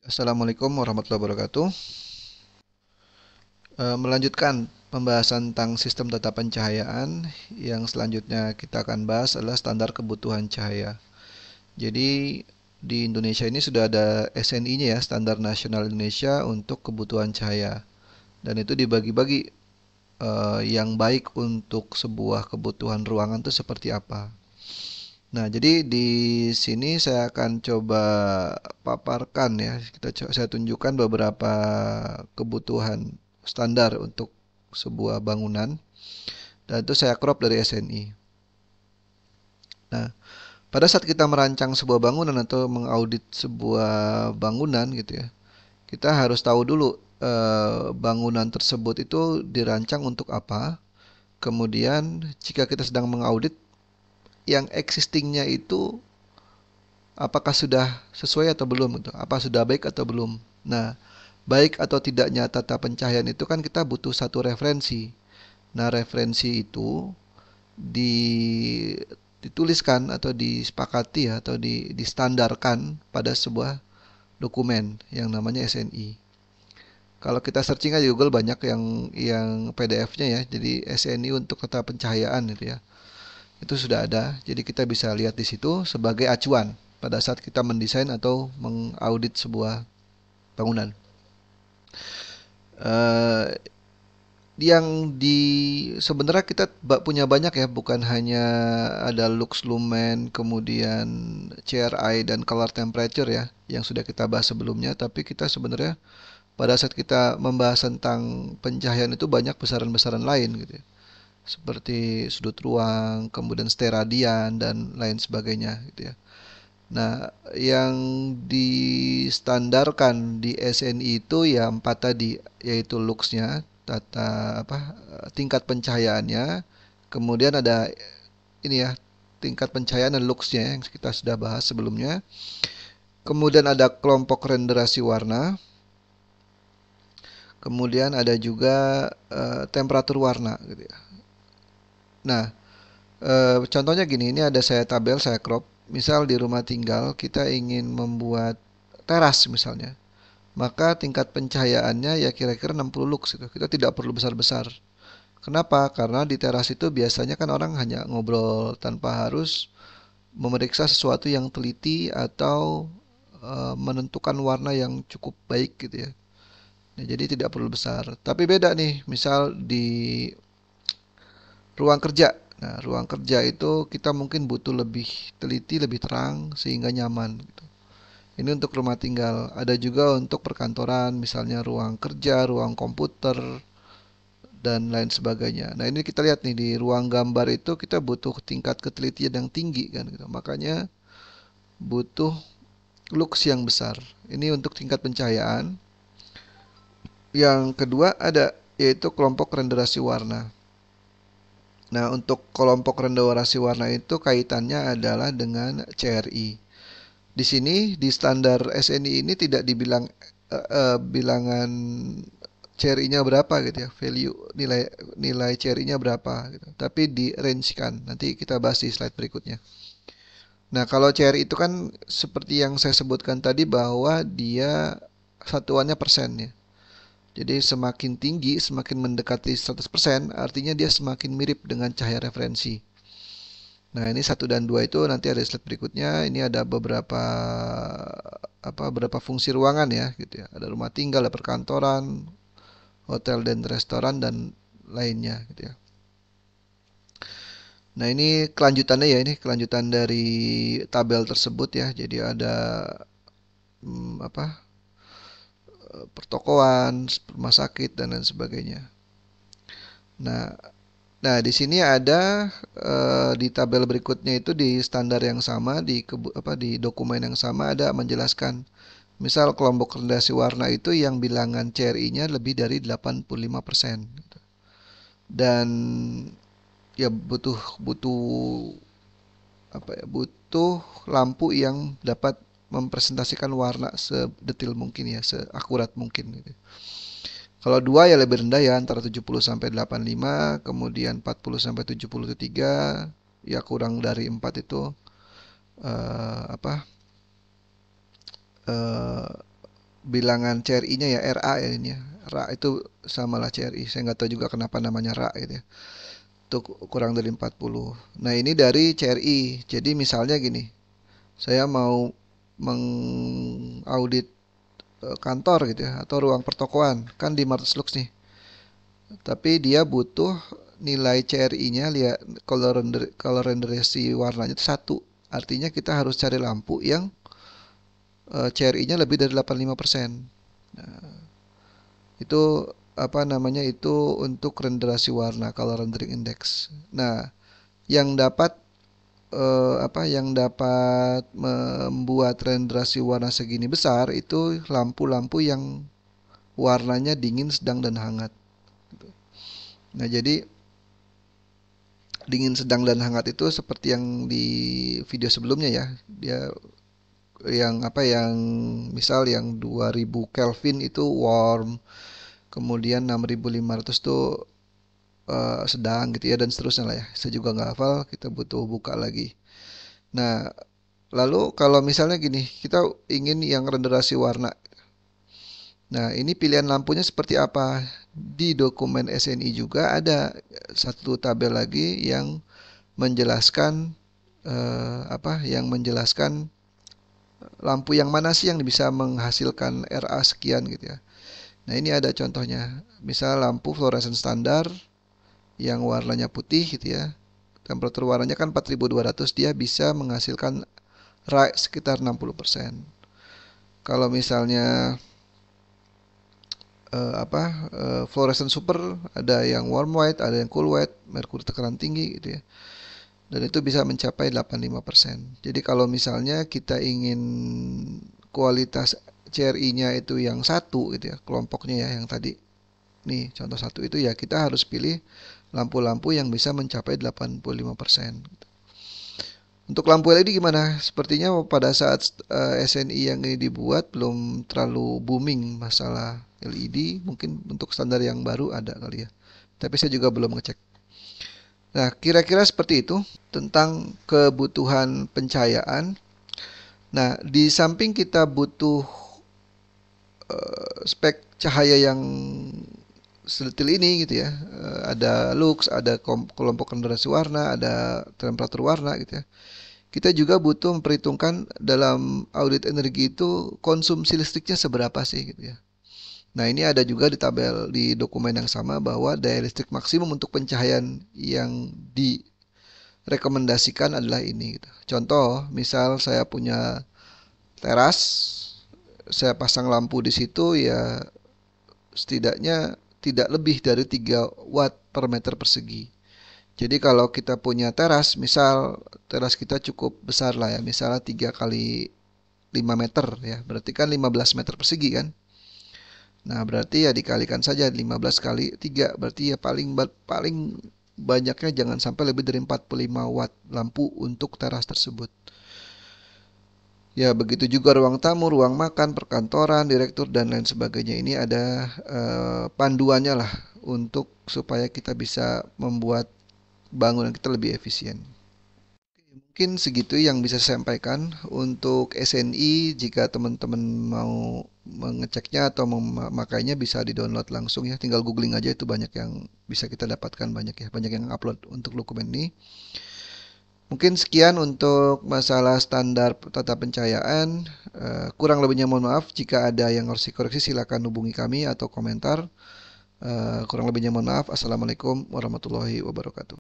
Assalamualaikum warahmatullahi wabarakatuh. Melanjutkan pembahasan tentang sistem tata pencahayaan, yang selanjutnya kita akan bahas adalah standar kebutuhan cahaya. Jadi di Indonesia ini sudah ada SNI-nya ya, Standar Nasional Indonesia untuk kebutuhan cahaya. Dan itu dibagi-bagi yang baik untuk sebuah kebutuhan ruangan itu seperti apa. Nah, jadi di sini saya akan coba paparkan ya. Saya tunjukkan beberapa kebutuhan standar untuk sebuah bangunan dan itu saya crop dari SNI. Nah, pada saat kita merancang sebuah bangunan atau mengaudit sebuah bangunan gitu ya, kita harus tahu dulu bangunan tersebut itu dirancang untuk apa. Kemudian jika kita sedang mengaudit yang existingnya itu apakah sudah sesuai atau belum gitu. Apa sudah baik atau belum. Nah, baik atau tidaknya tata pencahayaan itu kan kita butuh satu referensi. Nah, referensi itu di dituliskan atau disepakati ya, atau distandarkan pada sebuah dokumen yang namanya SNI. Kalau kita searching aja Google banyak yang PDF-nya ya. Jadi SNI untuk tata pencahayaan itu ya. Itu sudah ada. Jadi kita bisa lihat di situ sebagai acuan pada saat kita mendesain atau mengaudit sebuah bangunan. Eh, yang di sebenarnya kita punya banyak ya, bukan hanya ada lux lumen, kemudian CRI dan color temperature ya, yang sudah kita bahas sebelumnya, tapi kita sebenarnya pada saat kita membahas tentang pencahayaan itu banyak besaran-besaran lain gitu ya. Seperti sudut ruang, kemudian steradian dan lain sebagainya gitu ya. Nah, yang distandarkan di SNI itu ya empat tadi, yaitu luxnya, tingkat pencahayaannya, kemudian ada ini ya, tingkat pencahayaan dan luxnya yang kita sudah bahas sebelumnya. Kemudian ada kelompok renderasi warna, kemudian ada juga temperatur warna gitu ya. Nah, contohnya gini, ini ada saya tabel, saya crop. Misal di rumah tinggal kita ingin membuat teras misalnya, maka tingkat pencahayaannya ya kira-kira 60 lux itu. Kita tidak perlu besar-besar. Kenapa? Karena di teras itu biasanya kan orang hanya ngobrol tanpa harus memeriksa sesuatu yang teliti atau menentukan warna yang cukup baik gitu ya. Nah, jadi tidak perlu besar. Tapi beda nih, misal di ruang kerja. Nah, ruang kerja itu kita mungkin butuh lebih teliti, lebih terang sehingga nyaman gitu. Ini untuk rumah tinggal. Ada juga untuk perkantoran, misalnya ruang kerja, ruang komputer, dan lain sebagainya. Nah, ini kita lihat nih di ruang gambar itu kita butuh tingkat ketelitian yang tinggi kan gitu. Makanya butuh lux yang besar. Ini untuk tingkat pencahayaan. Yang kedua ada yaitu kelompok renderasi warna. Nah, untuk kelompok renderasi warna itu kaitannya adalah dengan CRI. Di sini di standar SNI ini tidak dibilang bilangan CRI-nya berapa gitu ya, value nilai nilai CRI-nya berapa gitu. Tapi di range kan. Nanti kita bahas di slide berikutnya. Nah, kalau CRI itu kan seperti yang saya sebutkan tadi bahwa dia satuannya persen ya. Jadi semakin tinggi, semakin mendekati 100%, artinya dia semakin mirip dengan cahaya referensi. Nah, ini satu dan dua itu nanti ada slide berikutnya. Ini ada beberapa fungsi ruangan ya, gitu ya. Ada rumah tinggal, ada perkantoran, hotel dan restoran dan lainnya, gitu ya. Nah, ini kelanjutannya ya, ini kelanjutan dari tabel tersebut ya. Jadi ada hmm, apa? Pertokoan, rumah sakit dan lain sebagainya. Nah, Nah, di sini ada di tabel berikutnya itu di standar yang sama di dokumen yang sama ada menjelaskan. Misal kelompok rendasi warna itu yang bilangan CRI-nya lebih dari 85% gitu. Dan ya butuh butuh butuh lampu yang dapat mempresentasikan warna sedetil mungkin ya, seakurat mungkin gitu. Kalau dua ya lebih rendah ya antara 70 sampai 85, kemudian 40 sampai 73, ya kurang dari 4 itu eh, apa? eh, bilangan CRI-nya ya, RA ya ini ya. RA itu samalah CRI. Saya nggak tahu juga kenapa namanya RA gitu ya. Itu kurang dari 40. Nah, ini dari CRI. Jadi misalnya gini, saya mau mengaudit kantor gitu ya atau ruang pertokoan kan di Martislux nih. Tapi dia butuh nilai CRI-nya, lihat color renderisasi warnanya itu 1. Artinya kita harus cari lampu yang CRI-nya lebih dari 85%. Nah, itu apa namanya itu untuk renderasi warna color rendering index. Nah, yang dapat yang dapat membuat renderasi warna segini besar itu lampu-lampu yang warnanya dingin, sedang, dan hangat. Nah, jadi dingin, sedang, dan hangat itu seperti yang di video sebelumnya ya. Dia yang misal yang 2000 Kelvin itu warm, kemudian 6500 tuh sedang gitu ya dan seterusnya lah ya. Saya juga nggak hafal, kita butuh buka lagi. Nah, lalu kalau misalnya gini, kita ingin yang renderasi warna. Nah, ini pilihan lampunya seperti apa? Di dokumen SNI juga ada satu tabel lagi yang menjelaskan yang menjelaskan lampu yang mana sih yang bisa menghasilkan RA sekian gitu ya. Nah, ini ada contohnya. Misal lampu fluoresen standar yang warnanya putih gitu ya. Temperatur warnanya kan 4200, dia bisa menghasilkan RA sekitar 60%. Kalau misalnya fluorescent super, ada yang warm white, ada yang cool white, merkuri tekanan tinggi gitu ya. Dan itu bisa mencapai 85%. Jadi kalau misalnya kita ingin kualitas CRI-nya itu yang 1 gitu ya, kelompoknya ya yang tadi. Nih, contoh 1 itu ya kita harus pilih lampu-lampu yang bisa mencapai 85%. Untuk lampu LED gimana? Sepertinya pada saat SNI yang ini dibuat belum terlalu booming masalah LED. Mungkin untuk standar yang baru ada kali ya. Tapi saya juga belum ngecek. Nah, kira-kira seperti itu tentang kebutuhan pencahayaan. Nah, di samping kita butuh spek cahaya yang sedetil ini gitu ya. Ada lux, ada kelompok renderasi warna, ada temperatur warna gitu ya. Kita juga butuh memperhitungkan dalam audit energi itu konsumsi listriknya seberapa sih gitu ya. Nah, ini ada juga di tabel di dokumen yang sama bahwa daya listrik maksimum untuk pencahayaan yang direkomendasikan adalah ini gitu. Contoh, misal saya punya teras, saya pasang lampu di situ ya setidaknya tidak lebih dari 3 watt per meter persegi. Jadi kalau kita punya teras, misal teras kita cukup besar lah ya, misalnya 3 kali 5 meter ya, berarti kan 15 meter persegi kan. Nah, berarti ya dikalikan saja 15 kali 3, berarti ya paling banyaknya jangan sampai lebih dari 45 watt lampu untuk teras tersebut. Ya, begitu juga ruang tamu, ruang makan, perkantoran, direktur, dan lain sebagainya. Ini ada panduannya lah untuk supaya kita bisa membuat bangunan kita lebih efisien. Mungkin segitu yang bisa saya sampaikan untuk SNI. Jika teman-teman mau mengeceknya atau memakainya bisa di-download langsung ya. Tinggal googling aja, itu banyak yang bisa kita dapatkan, banyak ya. Banyak yang upload untuk dokumen ini. Mungkin sekian untuk masalah standar tata pencahayaan. Kurang lebihnya mohon maaf. Jika ada yang harus dikoreksi silakan hubungi kami atau komentar. Kurang lebihnya mohon maaf. Assalamualaikum warahmatullahi wabarakatuh.